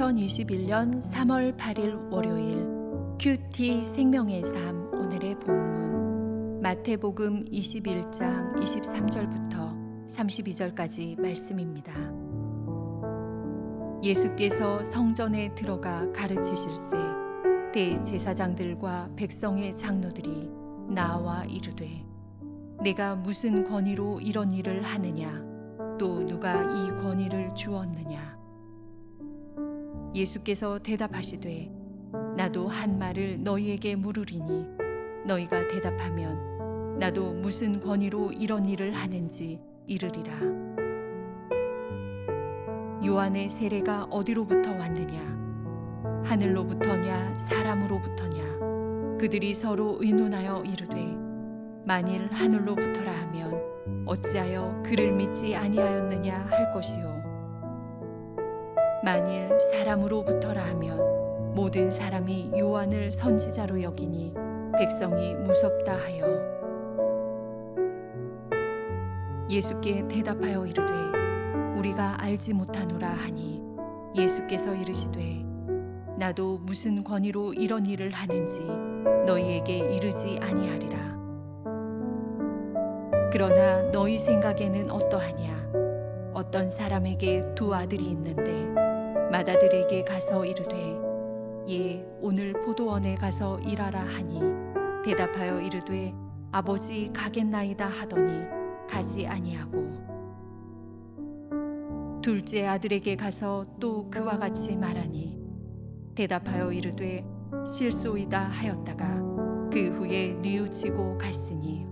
2021년 3월 8일 월요일 큐티 생명의 삶 오늘의 본문 마태복음 21장 23절부터 32절까지 말씀입니다. 예수께서 성전에 들어가 가르치실세 대제사장들과 백성의 장로들이 나와 이르되 내가 무슨 권위로 이런 일을 하느냐 또 누가 이 권위를 주었느냐. 예수께서 대답하시되 나도 한 말을 너희에게 물으리니 너희가 대답하면 나도 무슨 권위로 이런 일을 하는지 이르리라. 요한의 세례가 어디로부터 왔느냐 하늘로부터냐 사람으로부터냐. 그들이 서로 의논하여 이르되 만일 하늘로부터라 하면 어찌하여 그를 믿지 아니하였느냐 할 것이요 만일 사람으로부터라 하면 모든 사람이 요한을 선지자로 여기니 백성이 무섭다 하여. 예수께 대답하여 이르되 우리가 알지 못하노라 하니 예수께서 이르시되 나도 무슨 권위로 이런 일을 하는지 너희에게 이르지 아니하리라. 그러나 너희 생각에는 어떠하냐. 어떤 사람에게 두 아들이 있는데 맏아들에게 가서 이르되 예 오늘 포도원에 가서 일하라 하니 대답하여 이르되 아버지 가겠나이다 하더니 가지 아니하고 둘째 아들에게 가서 또 그와 같이 말하니 대답하여 이르되 실소이다 하였다가 그 후에 뉘우치고 갔으니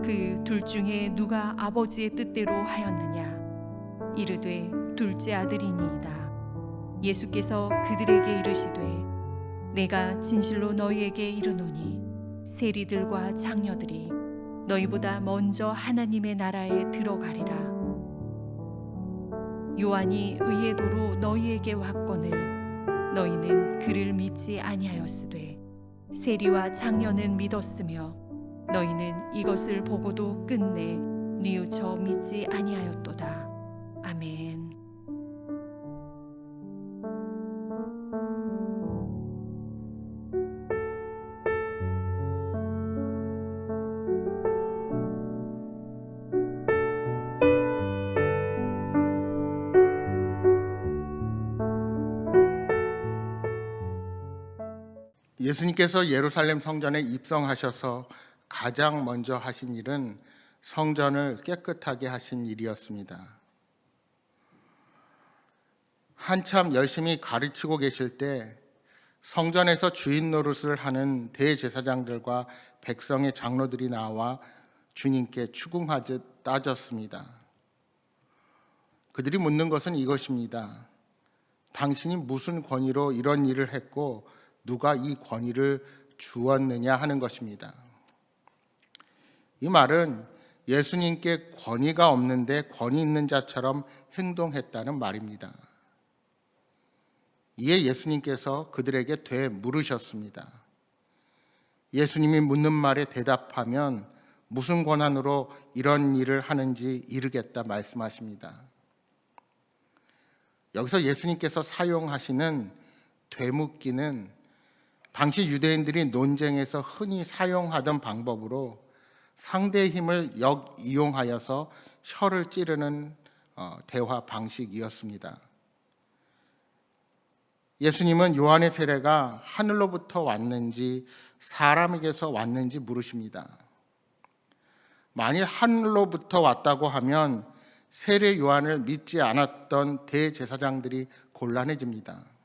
그 둘 중에 누가 아버지의 뜻대로 하였느냐. 이르되 둘째 아들이니이다. 예수께서 그들에게 이르시되 내가 진실로 너희에게 이르노니 세리들과 장녀들이 너희보다 먼저 하나님의 나라에 들어가리라. 요한이 의의 도로 너희에게 왔거늘 너희는 그를 믿지 아니하였으되 세리와 장녀는 믿었으며 너희는 이것을 보고도 끝내 뉘우쳐 믿지 아니하였도다. 아멘. 예수님께서 예루살렘 성전에 입성하셔서 가장 먼저 하신 일은 성전을 깨끗하게 하신 일이었습니다. 한참 열심히 가르치고 계실 때 성전에서 주인 노릇을 하는 대제사장들과 백성의 장로들이 나와 주님께 추궁하듯 따졌습니다. 그들이 묻는 것은 이것입니다. 당신이 무슨 권위로 이런 일을 했고 누가 이 권위를 주었느냐 하는 것입니다. 이 말은 예수님께 권위가 없는데 권위 있는 자처럼 행동했다는 말입니다. 이에 예수님께서 그들에게 되물으셨습니다. 예수님이 묻는 말에 대답하면 무슨 권한으로 이런 일을 하는지 이르겠다 말씀하십니다. 여기서 예수님께서 사용하시는 되묻기는 당시 유대인들이 논쟁에서 흔히 사용하던 방법으로 상대의 힘을 역이용하여서 혀를 찌르는 대화 방식이었습니다. 예수님은 요한의 세례가 하늘로부터 왔는지 사람에게서 왔는지 물으십니다. 만일 하늘로부터 왔다고 하면 세례 요한을 믿지 않았던 대제사장들이 곤란해집니다.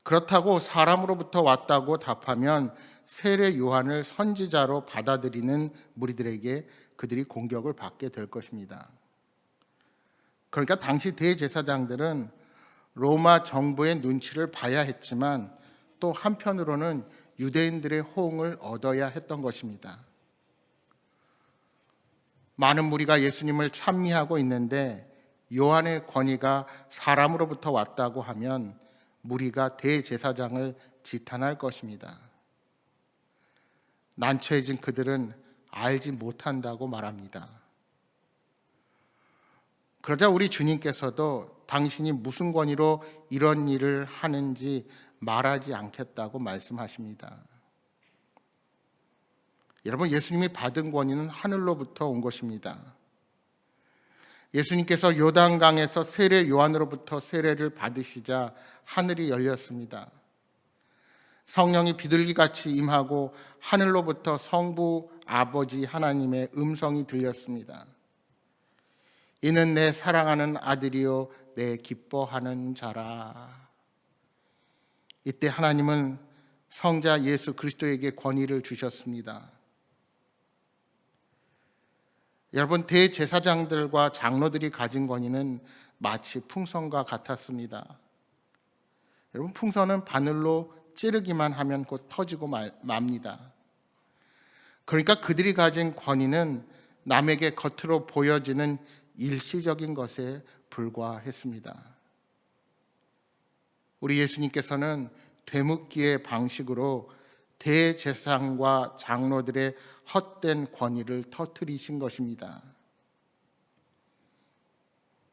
그렇다고 사람으로부터 왔다고 답하면 세례 요한을 선지자로 받아들이는 무리들에게 그들이 공격을 받게 될 것입니다. 그러니까 당시 대제사장들은 로마 정부의 눈치를 봐야 했지만 또 한편으로는 유대인들의 호응을 얻어야 했던 것입니다. 많은 무리가 예수님을 찬미하고 있는데 요한의 권위가 사람으로부터 왔다고 하면 무리가 대제사장을 지탄할 것입니다. 난처해진 그들은 알지 못한다고 말합니다. 그러자 우리 주님께서도 당신이 무슨 권위로 이런 일을 하는지 말하지 않겠다고 말씀하십니다. 여러분, 예수님이 받은 권위는 하늘로부터 온 것입니다. 예수님께서 요단강에서 세례 요한으로부터 세례를 받으시자 하늘이 열렸습니다. 성령이 비둘기같이 임하고 하늘로부터 성부 아버지 하나님의 음성이 들렸습니다. 이는 내 사랑하는 아들이요 내 기뻐하는 자라. 이때 하나님은 성자 예수 그리스도에게 권위를 주셨습니다. 여러분, 대제사장들과 장로들이 가진 권위는 마치 풍선과 같았습니다. 여러분, 풍선은 바늘로 찌르기만 하면 곧 터지고 맙니다. 그러니까 그들이 가진 권위는 남에게 겉으로 보여지는 일시적인 것에 불과했습니다. 우리 예수님께서는 되묻기의 방식으로 대제사장과 장로들의 헛된 권위를 터뜨리신 것입니다.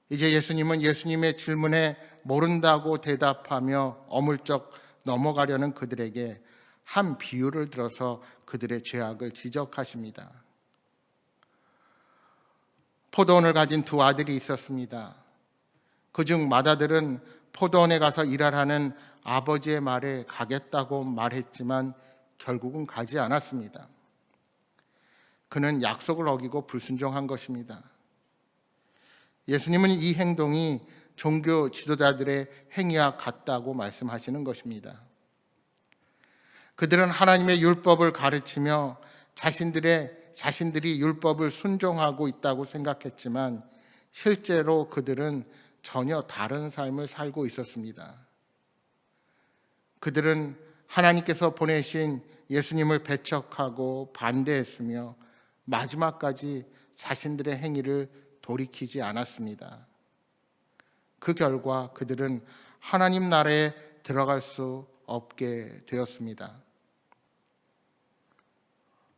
이제 예수님은 예수님의 질문에 모른다고 대답하며 어물쩍 넘어가려는 그들에게 한 비유를 들어서 그들의 죄악을 지적하십니다. 포도원을 가진 두 아들이 있었습니다. 그중 맏아들은 포도원에 가서 일하라는 아버지의 말에 가겠다고 말했지만 결국은 가지 않았습니다. 그는 약속을 어기고 불순종한 것입니다. 예수님은 이 행동이 종교 지도자들의 행위와 같다고 말씀하시는 것입니다. 그들은 하나님의 율법을 가르치며 자신들이 율법을 순종하고 있다고 생각했지만 실제로 그들은 전혀 다른 삶을 살고 있었습니다. 그들은 하나님께서 보내신 예수님을 배척하고 반대했으며 마지막까지 자신들의 행위를 돌이키지 않았습니다. 그 결과 그들은 하나님 나라에 들어갈 수 없게 되었습니다.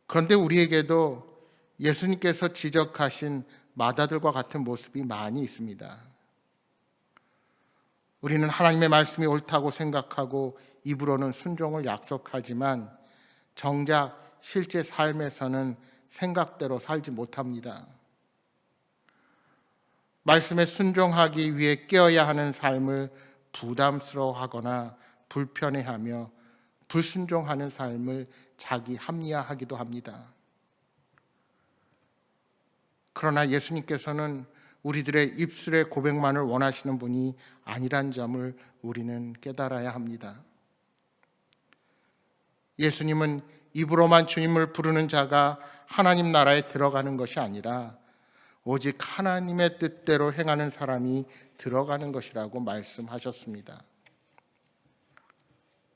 그런데 우리에게도 예수님께서 지적하신 맏아들과 같은 모습이 많이 있습니다. 우리는 하나님의 말씀이 옳다고 생각하고 입으로는 순종을 약속하지만 정작 실제 삶에서는 생각대로 살지 못합니다. 말씀에 순종하기 위해 깨어야 하는 삶을 부담스러워하거나 불편해하며 불순종하는 삶을 자기 합리화하기도 합니다. 그러나 예수님께서는 우리들의 입술의 고백만을 원하시는 분이 아니란 점을 우리는 깨달아야 합니다. 예수님은 입으로만 주님을 부르는 자가 하나님 나라에 들어가는 것이 아니라 오직 하나님의 뜻대로 행하는 사람이 들어가는 것이라고 말씀하셨습니다.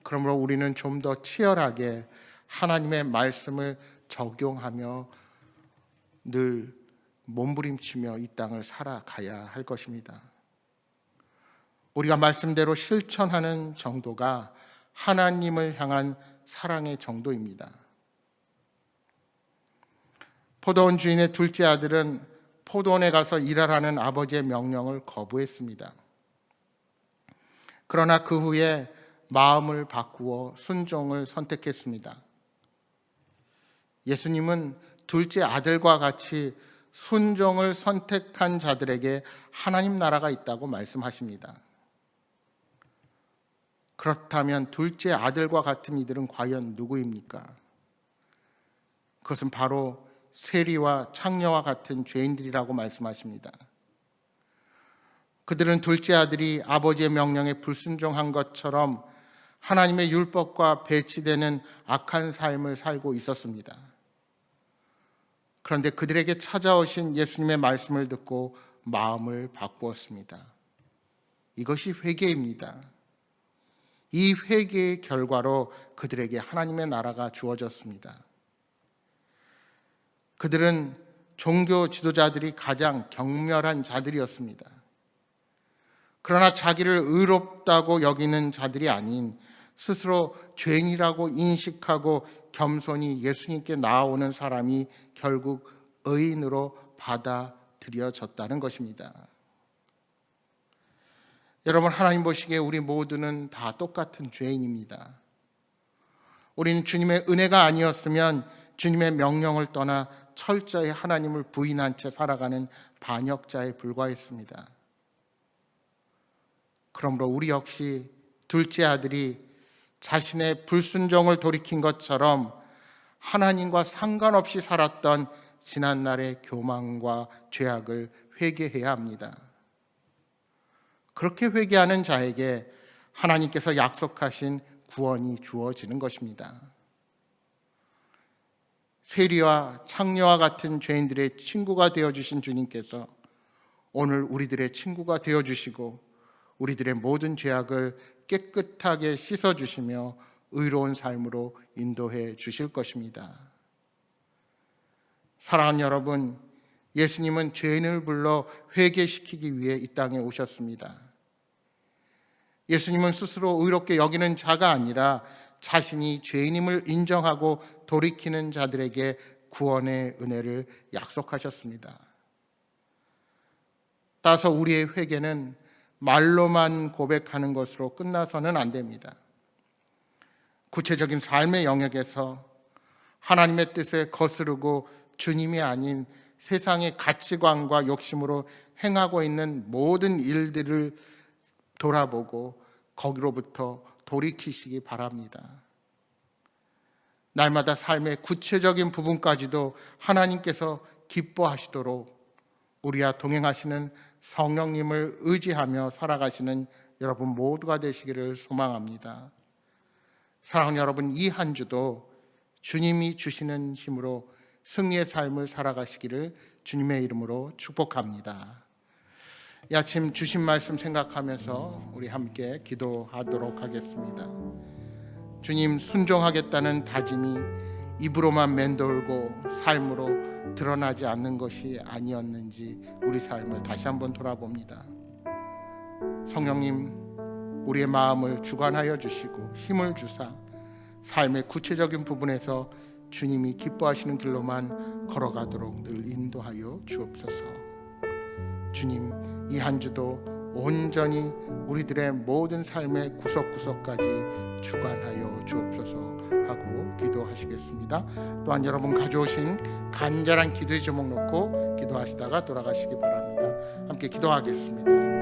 그러므로 우리는 좀 더 치열하게 하나님의 말씀을 적용하며 늘 몸부림치며 이 땅을 살아가야 할 것입니다. 우리가 말씀대로 실천하는 정도가 하나님을 향한 사랑의 정도입니다. 포도원 주인의 둘째 아들은 포도원에 가서 일하라는 아버지의 명령을 거부했습니다. 그러나 그 후에 마음을 바꾸어 순종을 선택했습니다. 예수님은 둘째 아들과 같이 순종을 선택한 자들에게 하나님 나라가 있다고 말씀하십니다. 그렇다면 둘째 아들과 같은 이들은 과연 누구입니까? 그것은 바로 세리와 창녀와 같은 죄인들이라고 말씀하십니다. 그들은 둘째 아들이 아버지의 명령에 불순종한 것처럼 하나님의 율법과 배치되는 악한 삶을 살고 있었습니다. 그런데 그들에게 찾아오신 예수님의 말씀을 듣고 마음을 바꾸었습니다. 이것이 회개입니다. 이 회개의 결과로 그들에게 하나님의 나라가 주어졌습니다. 그들은 종교 지도자들이 가장 경멸한 자들이었습니다. 그러나 자기를 의롭다고 여기는 자들이 아닌 스스로 죄인이라고 인식하고 겸손히 예수님께 나아오는 사람이 결국 의인으로 받아들여졌다는 것입니다. 여러분, 하나님 보시기에 우리 모두는 다 똑같은 죄인입니다. 우리는 주님의 은혜가 아니었으면 주님의 명령을 떠나 철저히 하나님을 부인한 채 살아가는 반역자에 불과했습니다. 그러므로 우리 역시 둘째 아들이 자신의 불순종을 돌이킨 것처럼 하나님과 상관없이 살았던 지난날의 교만과 죄악을 회개해야 합니다. 그렇게 회개하는 자에게 하나님께서 약속하신 구원이 주어지는 것입니다. 세리와 창녀와 같은 죄인들의 친구가 되어주신 주님께서 오늘 우리들의 친구가 되어주시고 우리들의 모든 죄악을 깨끗하게 씻어주시며 의로운 삶으로 인도해 주실 것입니다. 사랑하는 여러분, 예수님은 죄인을 불러 회개시키기 위해 이 땅에 오셨습니다. 예수님은 스스로 의롭게 여기는 자가 아니라 자신이 죄인임을 인정하고 돌이키는 자들에게 구원의 은혜를 약속하셨습니다. 따라서 우리의 회개는 말로만 고백하는 것으로 끝나서는 안 됩니다. 구체적인 삶의 영역에서 하나님의 뜻에 거스르고 주님이 아닌 세상의 가치관과 욕심으로 행하고 있는 모든 일들을 돌아보고 거기로부터 돌이키시기 바랍니다. 날마다 삶의 구체적인 부분까지도 하나님께서 기뻐하시도록 우리와 동행하시는 성령님을 의지하며 살아가시는 여러분 모두가 되시기를 소망합니다. 사랑하는 여러분, 이 한 주도 주님이 주시는 힘으로 승리의 삶을 살아가시기를 주님의 이름으로 축복합니다. 이 아침 주신 말씀 생각하면서 우리 함께 기도하도록 하겠습니다. 주님, 순종하겠다는 다짐이 입으로만 맴돌고 삶으로 드러나지 않는 것이 아니었는지 우리 삶을 다시 한번 돌아봅니다. 성령님, 우리의 마음을 주관하여 주시고 힘을 주사 삶의 구체적인 부분에서 주님이 기뻐하시는 길로만 걸어가도록 늘 인도하여 주옵소서. 주님, 이 한 주도 온전히 우리들의 모든 삶의 구석구석까지 주관하여 주옵소서 하고 기도하시겠습니다. 또한 여러분 가져오신 간절한 기도의 제목 놓고 기도하시다가 돌아가시기 바랍니다. 함께 기도하겠습니다.